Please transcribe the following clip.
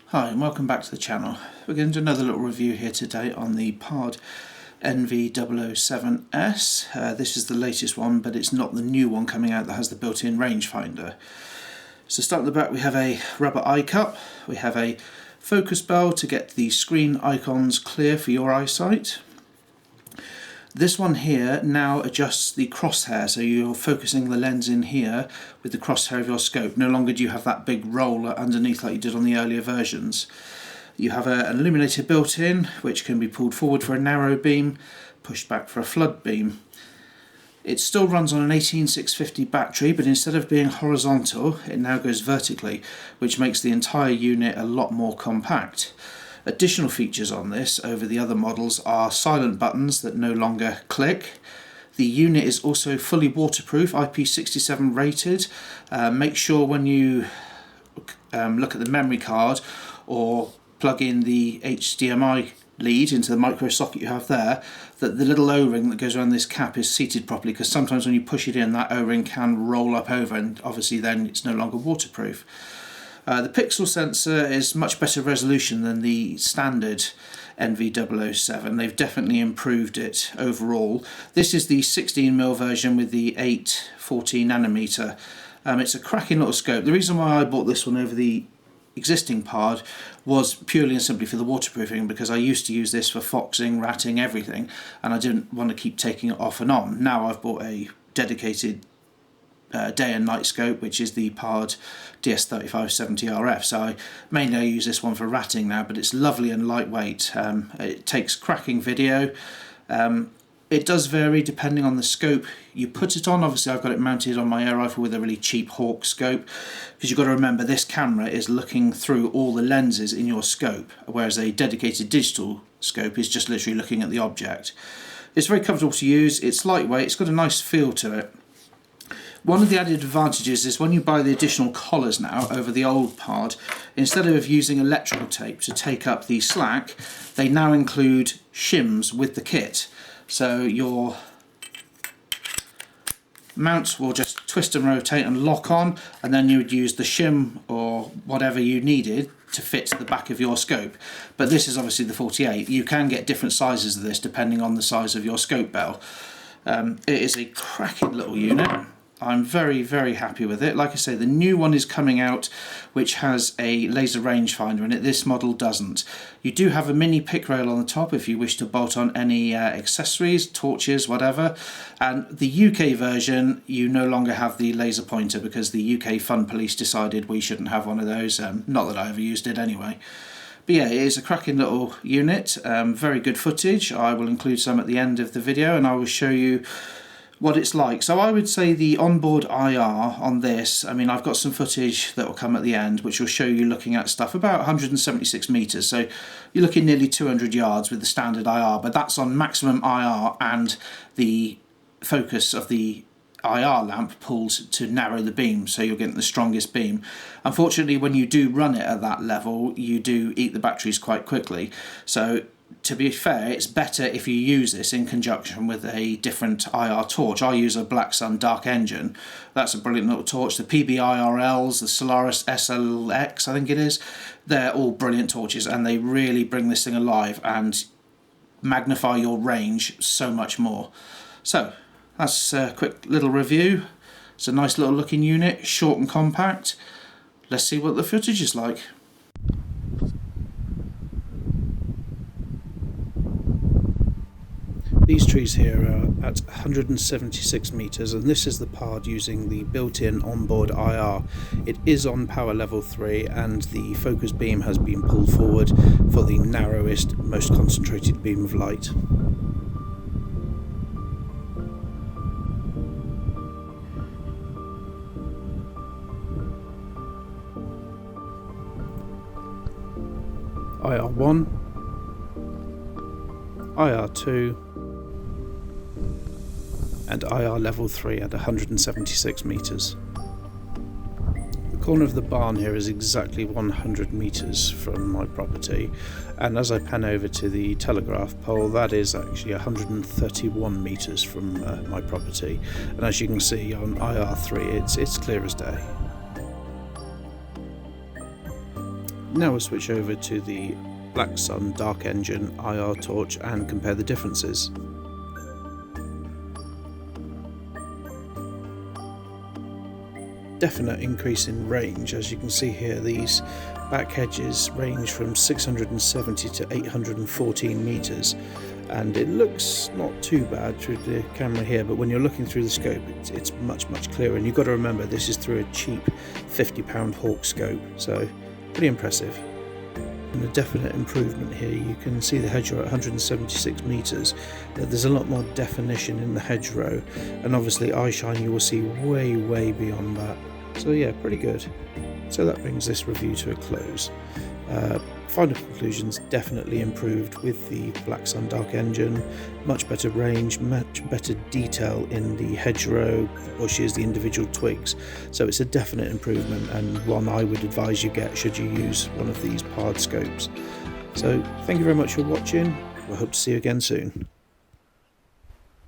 Hi and welcome back to the channel. We're going to do another little review here today on the PARD NV007S. This is the latest one, but it's not the new one coming out that has the built-in rangefinder. So starting at the back, we have a rubber eye cup. We have a focus bell to get the screen icons clear for your eyesight. This one here now adjusts the crosshair, so you're focusing the lens in here with the crosshair of your scope. No longer do you have that big roller underneath like you did on the earlier versions. You have an illuminator built in, which can be pulled forward for a narrow beam, pushed back for a flood beam. It still runs on an 18650 battery, but instead of being horizontal, it now goes vertically, which makes the entire unit a lot more compact. Additional features on this over the other models are silent buttons that no longer click. The unit is also fully waterproof, IP67 rated. Make sure when you look at the memory card or plug in the HDMI lead into the micro socket you have there, that the little O-ring that goes around this cap is seated properly, because sometimes when you push it in, that O-ring can roll up over and obviously then it's no longer waterproof. The pixel sensor is much better resolution than the standard NV007. They've definitely improved it overall. This is the 16mm version with the 814nm. It's a cracking little scope. The reason why I bought this one over the existing PARD was purely and simply for the waterproofing, because I used to use this for foxing, ratting, everything, and I didn't want to keep taking it off and on. Now I've bought a dedicated day and night scope, which is the PARD DS3570RF, so I mainly use this one for ratting now, but it's lovely and lightweight. It takes cracking video. It does vary depending on the scope you put it on. Obviously I've got it mounted on my air rifle with a really cheap Hawk scope, because you've got to remember this camera is looking through all the lenses in your scope, whereas a dedicated digital scope is just literally looking at the object. It's very comfortable to use, it's lightweight, it's got a nice feel to it. One of the added advantages is when you buy the additional collars now over the old PARD, instead of using electrical tape to take up the slack, they now include shims with the kit. So your mounts will just twist and rotate and lock on, and then you would use the shim or whatever you needed to fit the back of your scope. But this is obviously the 48. You can get different sizes of this depending on the size of your scope bell. It is a cracking little unit. I'm very, very happy with it. Like I say, the new one is coming out, which has a laser rangefinder in it. This model doesn't. You do have a mini pick rail on the top if you wish to bolt on any accessories, torches, whatever. And the UK version, you no longer have the laser pointer, because the UK Fun Police decided we shouldn't have one of those. Not that I ever used it anyway. But yeah, it is a cracking little unit. Very good footage. I will include some at the end of the video, and I will show you what it's like. So I would say the onboard IR on this, I mean, I've got some footage that will come at the end which will show you looking at stuff about 176 meters, so you're looking nearly 200 yards with the standard IR, but that's on maximum IR, and the focus of the IR lamp pulls to narrow the beam, so you're getting the strongest beam. Unfortunately, when you do run it at that level, you do eat the batteries quite quickly. So to be fair, it's better if you use this in conjunction with a different IR torch. I use a Black Sun Dark Engine. That's a brilliant little torch. The PBIRLs, the Solaris SLX, I think it is, they're all brilliant torches, and they really bring this thing alive and magnify your range so much more. So that's a quick little review. It's a nice little looking unit, short and compact. Let's see what the footage is like. These trees here are at 176 meters, and this is the PARD using the built-in onboard IR. It is on power level 3, and the focus beam has been pulled forward for the narrowest, most concentrated beam of light. IR1, IR2, and IR level 3 at 176 meters. The corner of the barn here is exactly 100 meters from my property, and as I pan over to the telegraph pole, that is actually 131 meters from my property, and as you can see on IR3 it's clear as day. Now we'll switch over to the Black Sun Dark Engine IR torch and compare the differences. Definite increase in range. As you can see here, these back hedges range from 670 to 814 meters, and it looks not too bad through the camera here, but when you're looking through the scope it's much clearer. And you've got to remember, this is through a cheap £50 Hawk scope, so pretty impressive. And a definite improvement here. You can see the hedgerow at 176 meters. There's a lot more definition in the hedgerow, and obviously eye shine you will see way beyond that. So yeah, pretty good. So that brings this review to a close. Final conclusions: definitely improved with the Black Sun Dark Engine. Much better range, much better detail in the hedgerow, the bushes, the individual twigs. So it's a definite improvement, and one I would advise you get should you use one of these PARD scopes. So thank you very much for watching. I hope to see you again soon.